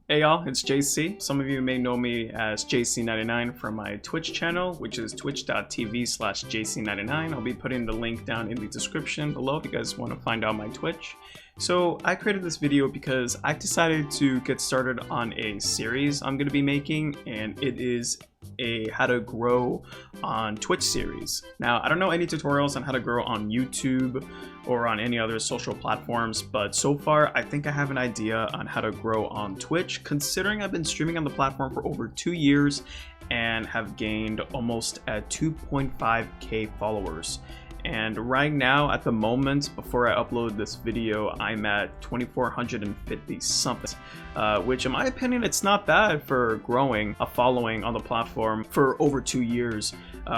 Hey y'all, it's JC. Some of you may know me as JC99 from my Twitch channel, which is twitch.tv/JC99. I'll be putting the link down in the description below if you guys want to find out my Twitch. So I created this video because I've decided to get started on a series I'm going to be making, and it is a how to grow on Twitch series. Now, I don't know any tutorials on how to grow on YouTube or on any other social platforms, but so far I think I have an idea on how to grow on Twitch, considering I've been streaming on the platform for over 2 years and have gained almost at 2.5k followers. And right now, at the moment, before I upload this video, I'm at 2,450 something, which in my opinion, it's not bad for growing a following on the platform for over 2 years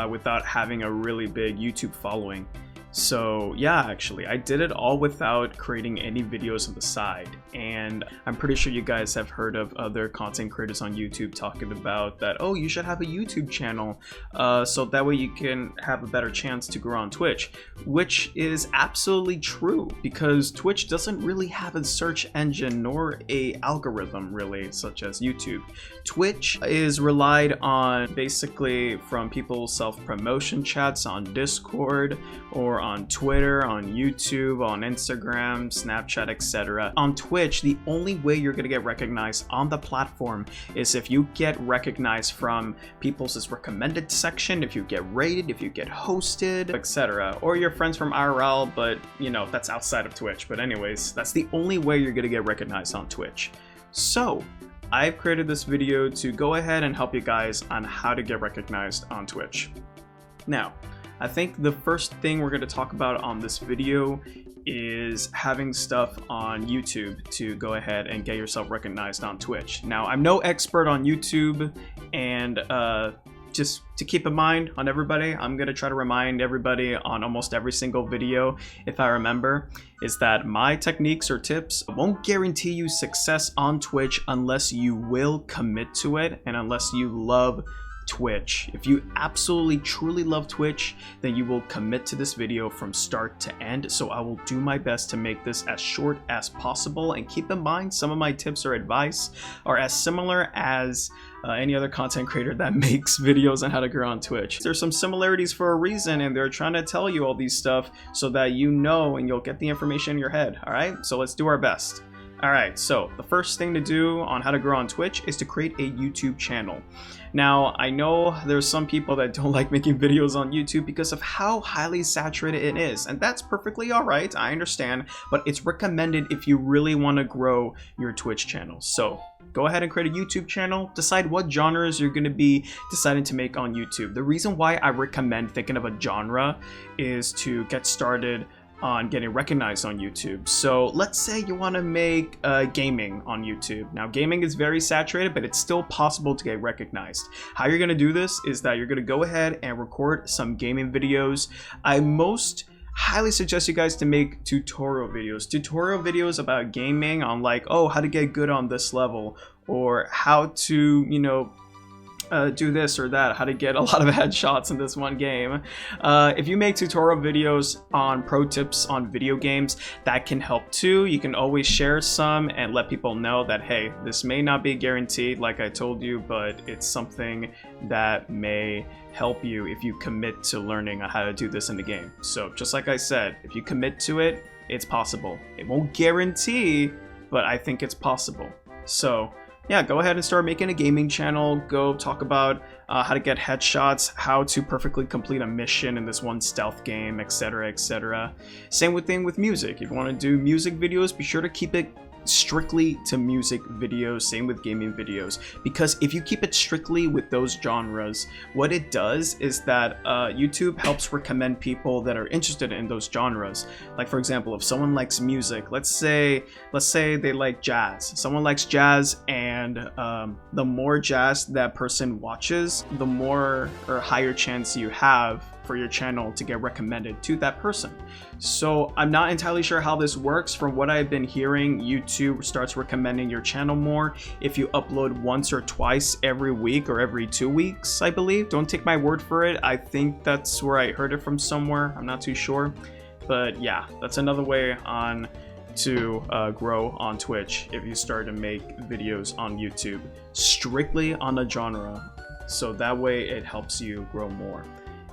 without having a really big YouTube following. So yeah, actually, I did it all without creating any videos on the side. And I'm pretty sure you guys have heard of other content creators on YouTube talking about that, oh, you should have a YouTube channel so that way you can have a better chance to grow on Twitch, which is absolutely true because Twitch doesn't really have a search engine nor a algorithm really, such as YouTube. Twitch is relied on basically from people's self-promotion chats on Discord or on Twitter, on YouTube, on Instagram, Snapchat, etc. On Twitch, the only way you're going to get recognized on the platform is if you get recognized from people's recommended section, if you get rated, if you get hosted, etc. Or your friends from IRL, but you know, that's outside of Twitch. But anyways, that's the only way you're going to get recognized on Twitch. So I've created this video to go ahead and help you guys on how to get recognized on Twitch. Now, I think the first thing we're going to talk about on this video is having stuff on YouTube to go ahead and get yourself recognized on Twitch. Now, I'm no expert on YouTube, and just to keep in mind on everybody, I'm going to try to remind everybody on almost every single video, if I remember, is that my techniques or tips won't guarantee you success on Twitch unless you will commit to it and unless you love Twitch. If you absolutely truly love Twitch, then you will commit to this video from start to end. So I will do my best to make this as short as possible, and keep in mind some of my tips or advice are as similar as any other content creator that makes videos on how to grow on Twitch. There's some similarities for a reason, and they're trying to tell you all these stuff so that you know and you'll get the information in your head. All right, so let's do our best. All right, so the first thing to do on how to grow on Twitch is to create a YouTube channel. Now, I know there's some people that don't like making videos on YouTube because of how highly saturated it is, and that's perfectly all right, I understand, but it's recommended if you really want to grow your Twitch channel. So go ahead and create a YouTube channel, decide what genres you're going to be deciding to make on YouTube. The reason why I recommend thinking of a genre is to get started on getting recognized on YouTube. So let's say you want to make gaming on YouTube. Now, gaming is very saturated, but it's still possible to get recognized. How you're going to do this is that you're going to go ahead and record some gaming videos. I most highly suggest you guys to make tutorial videos about gaming on like, oh, how to get good on this level, or how to, you know, do this or that, how to get a lot of headshots in this one game. If you make tutorial videos on pro tips on video games, that can help too. You can always share some and let people know that, hey, this may not be guaranteed like I told you, but it's something that may help you if you commit to learning how to do this in the game. So just like I said, if you commit to it, it's possible. It won't guarantee, but I think it's possible. So yeah, go ahead and start making a gaming channel. Go talk about how to get headshots, how to perfectly complete a mission in this one stealth game, etc., etc. Same thing with music. If you want to do music videos, be sure to keep it strictly to music videos. Same with gaming videos, because if you keep it strictly with those genres, what it does is that YouTube helps recommend people that are interested in those genres. Like, for example, if someone likes music, let's say they like jazz. Someone likes jazz, and the more jazz that person watches, the more or higher chance you have for your channel to get recommended to that person. So I'm not entirely sure how this works. From what I've been hearing, YouTube starts recommending your channel more if you upload once or twice every week or every 2 weeks, I believe. Don't take my word for it. I think that's where I heard it from somewhere. I'm not too sure. But yeah, that's another way on to grow on Twitch if you start to make videos on YouTube strictly on a genre, so that way it helps you grow more.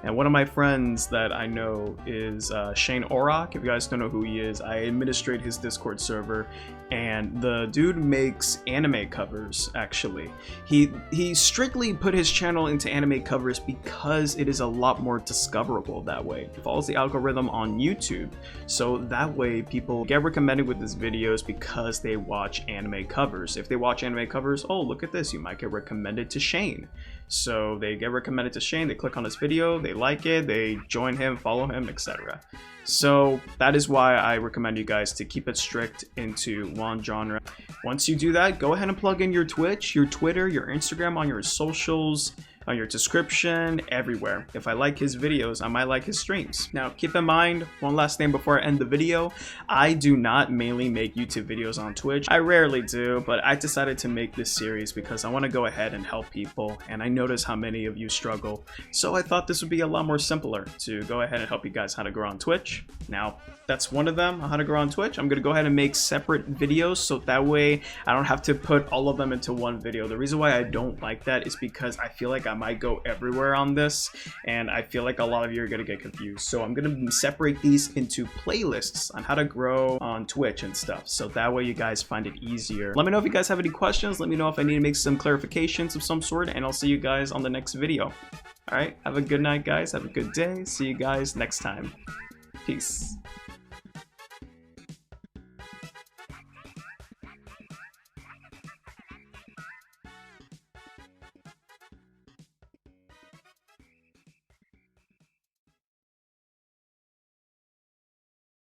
And one of my friends that I know is Shane Orrock. If you guys don't know who he is, I administrate his Discord server, and the dude makes anime covers. Actually, he strictly put his channel into anime covers because it is a lot more discoverable that way. It follows the algorithm on YouTube, so that way people get recommended with his videos because they watch anime covers. If they watch anime covers, oh, look at this, you might get recommended to Shane. So they get recommended to Shane, they click on his video, they like it, they join him, follow him, etc. So that is why I recommend you guys to keep it strict into one genre. Once you do that, go ahead and plug in your Twitch, your Twitter, your Instagram on your socials, on your description, everywhere. If I like his videos, I might like his streams. Now, keep in mind, one last thing before I end the video, I do not mainly make YouTube videos on Twitch. I rarely do, but I decided to make this series because I want to go ahead and help people, and I notice how many of you struggle. So I thought this would be a lot more simpler to go ahead and help you guys how to grow on Twitch. Now, that's one of them, how to grow on Twitch. I'm gonna go ahead and make separate videos so that way I don't have to put all of them into one video. The reason why I don't like that is because I feel like I might go everywhere on this, and I feel like a lot of you are gonna get confused. So I'm gonna separate these into playlists on how to grow on Twitch and stuff, so that way you guys find it easier. Let me know if you guys have any questions. Let me know if I need to make some clarifications of some sort, and I'll see you guys on the next video. All right, have a good night, guys. Have a good day. See you guys next time. Peace.